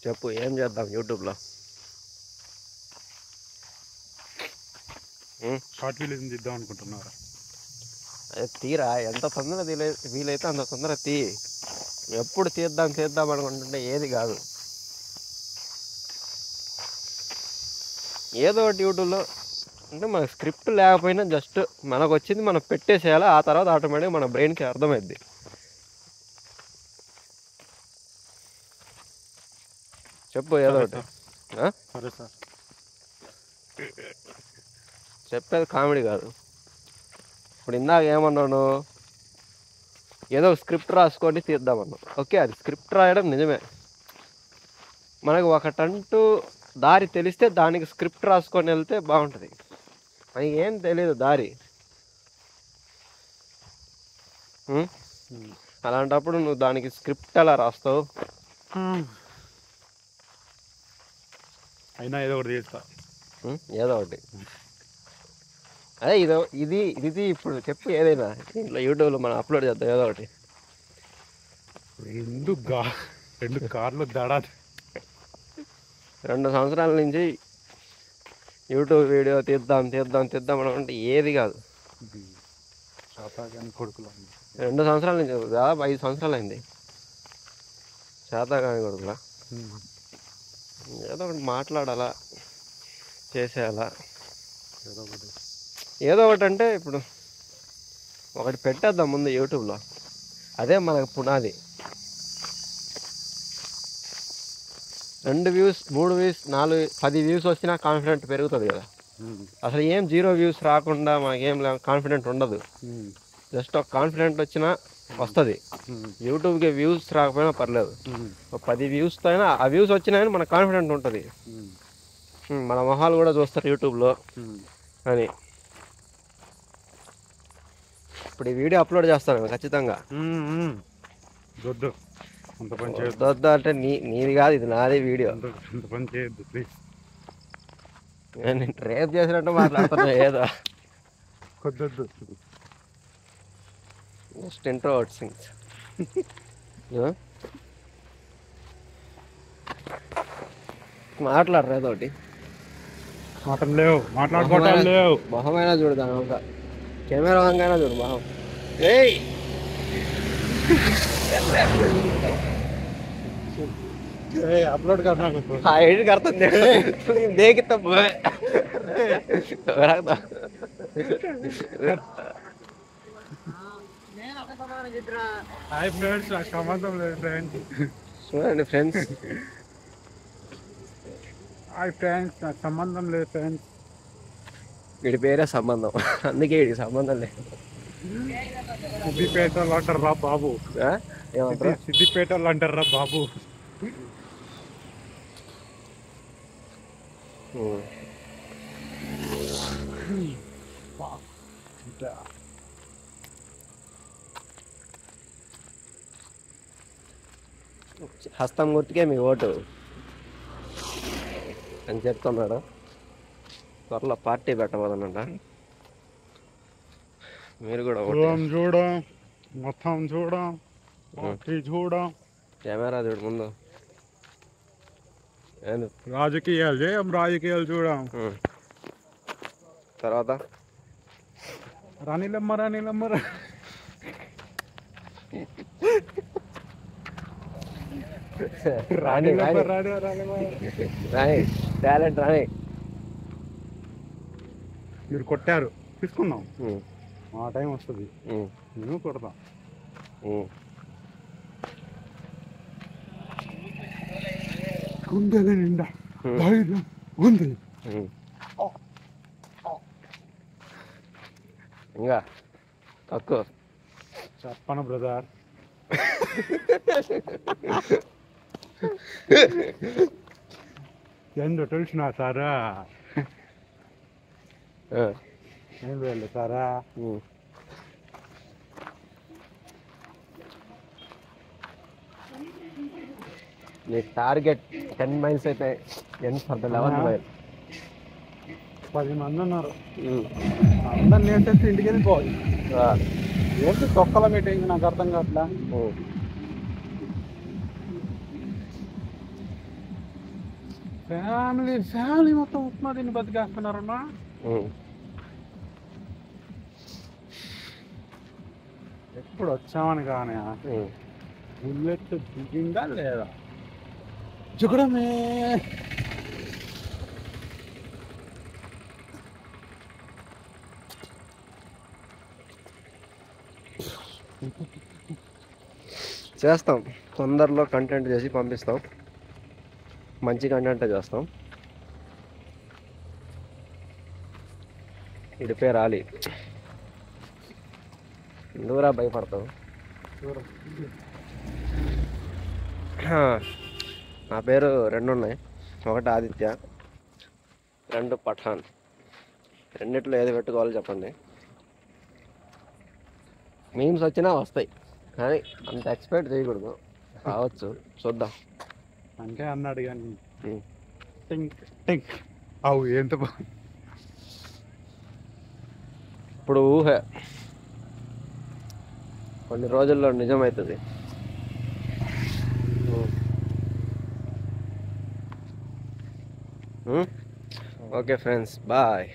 చెప్పు ఏం చేద్దాం యూట్యూబ్లో? షార్ట్ వీడియో తీద్దాం అనుకుంటున్నారా? అదే తీరా, ఎంత తొందర వీలైతే అంత తొందర తీ. ఎప్పుడు తీద్దాం అనుకుంటుంటే ఏది కాదు. ఏదో ఒకటి యూట్యూబ్లో అంటే మనకు స్క్రిప్ట్ లేకపోయినా జస్ట్ మనకు వచ్చింది మనం పెట్టేసేయాలి. ఆ తర్వాత ఆటోమేటిక్గా మన బ్రెయిన్కి అర్థమైద్ది. చెప్పు ఏదో ఒకటి. సరే సార్, చెప్పేది కామెడీ కాదు. ఇప్పుడు ఇందాక ఏమన్నాను, ఏదో స్క్రిప్ట్ రాసుకొని తీద్దామన్నాను. ఓకే, అది స్క్రిప్ట్ రాయడం నిజమే. మనకు ఒకటంటూ దారి తెలిస్తే దానికి స్క్రిప్ట్ రాసుకొని వెళ్తే బాగుంటుంది. మనకి ఏం తెలియదు దారి. అలాంటప్పుడు నువ్వు దానికి స్క్రిప్ట్ ఎలా రాస్తావు? అయినా ఏదో ఒకటి చేస్తా. ఏదో ఒకటి. అదే ఇది ఇప్పుడు చెప్పు ఏదైనా ఇంట్లో యూట్యూబ్లో మనం అప్లోడ్ చేద్దాం ఏదో ఒకటి. రెండు కార్లు దడా 2 సంవత్సరాల నుంచి యూట్యూబ్ వీడియో తీద్దాం అనుకుంటే ఏది కాదు. కొడుకులు 2 సంవత్సరాల నుంచి దాదాపు 5 సంవత్సరాలు అయింది. శాతకాని కొడుకులా. ఏదో ఒకటి మాట్లాడాలా, చేసేయాలా. ఏదో ఒకటి అంటే ఇప్పుడు ఒకటి పెట్టేద్దాం ముందు యూట్యూబ్లో. అదే మనకు పునాది. 2 వ్యూస్, 3 వ్యూస్, 4, 10 వ్యూస్ వచ్చినా కాన్ఫిడెంట్ పెరుగుతుంది కదా. అసలు ఏం 0 వ్యూస్ రాకుండా మనకేం కాన్ఫిడెంట్ ఉండదు. జస్ట్ ఒక కాన్ఫిడెంట్ వచ్చినా వస్తుంది. యూట్యూబ్కి వ్యూస్ రాకపోయినా పర్లేదు, ఒక 10 వ్యూస్తో అయినా ఆ వ్యూస్ వచ్చినాయని మనకు కాన్ఫిడెంట్ ఉంటుంది. మన మొహాలు కూడా చూస్తారు యూట్యూబ్లో అని. ఇప్పుడు ఈ వీడియో అప్లోడ్ చేస్తాను ఖచ్చితంగా. వద్దు అంటే నీది కాదు, ఇది నాదే వీడియో. నేను రేప్ చేసినట్టు మాట్లాడుతున్నా ఏదో. Just introvert things. మాట్లాడరు ఏదో ఒకటి. మాట్లాడుకోవట్లేవు. మొహమైనా చూడదాం, ఒక కెమెరా వంకైనా చూడు మొహం. अपलोड करना हाँ एडिट करता देख तब हाय फ्रेंड्स, సంబంధం లేదు ఫ్రెండ్స్. చూడండి ఫ్రెండ్స్. హాయ్ ఫ్రెండ్స్, నాకు సంబంధం లేదు ఫ్రెండ్స్. వీడి పేరే సంబంధం, అందుకే వీడికి సంబంధం లేదు. సిద్దిపేటలో అంటారా బాబు? సిద్దిపేటలో అంటారా బాబు? హస్తం గుర్తుకే మీ ఓటు అని చెప్తున్నాడు. త్వరలో పార్టీ పెట్టబోదన్నట. మీరు కూడా చూడం, మొత్తం చూడం, పార్టీ చూడం. కెమెరా చూడు ముందు. రాజకీయాలు చేయం, రాజకీయాలు చూడం. తర్వాత రాణిలమ్మ రాణి టాలెంట్ రాణి. మీరు కొట్టారు, తీసుకున్నాం. మా టైం వస్తుంది, మేము కొడతాం. గుండెల నిండా ధైర్యం ఉంది. ఇంకా తక్కువ చెప్పను బ్రదర్. ಎಂದು ತಿಳಿಸ್ನಾ ಸಾರ ಏನು ಹೇಳಿ ಸಾರ. నీ టార్గెట్ 10 మైల్స్ అయితే end for the 11th mile. 10 మంది ఉన్నారు, అందరిని ఏంటంటే ఇంటికి వెళ్ళిపోవాలి. ఏంటి తొక్కల మీటింగ్ నాకు అర్థం కావట్లా. ఫ్యామిలీ మొత్తం ఉప్మా తిని బతికేస్తున్నారన్నా. ఎప్పుడు వచ్చామని కానీ బుల్లెట్ దిగిందా లేదా చుకడమే. చేస్తాం, తొందరలో కంటెంట్ చేసి పంపిస్తాం. మంచి కంటెంట్ చేస్తాం. ఇది పేరు ఆలి. ఎందుకురా భయపడతావు? నా పేరు 2 ఉన్నాయి. ఒకటి ఆదిత్య, 2 పఠాన్. రెండిట్లో ఏది పెట్టుకోవాలో చెప్పండి. మీమ్స్ వచ్చినా వస్తాయి, కానీ అంత ఎక్స్పెక్ట్ చేయకూడదు. రావచ్చు, చూద్దాం. అంటే అన్నాడు కానీ అవు ఎంత ఇప్పుడు ఊహ కొన్ని రోజుల్లో నిజమవుతుంది. Okay friends, bye.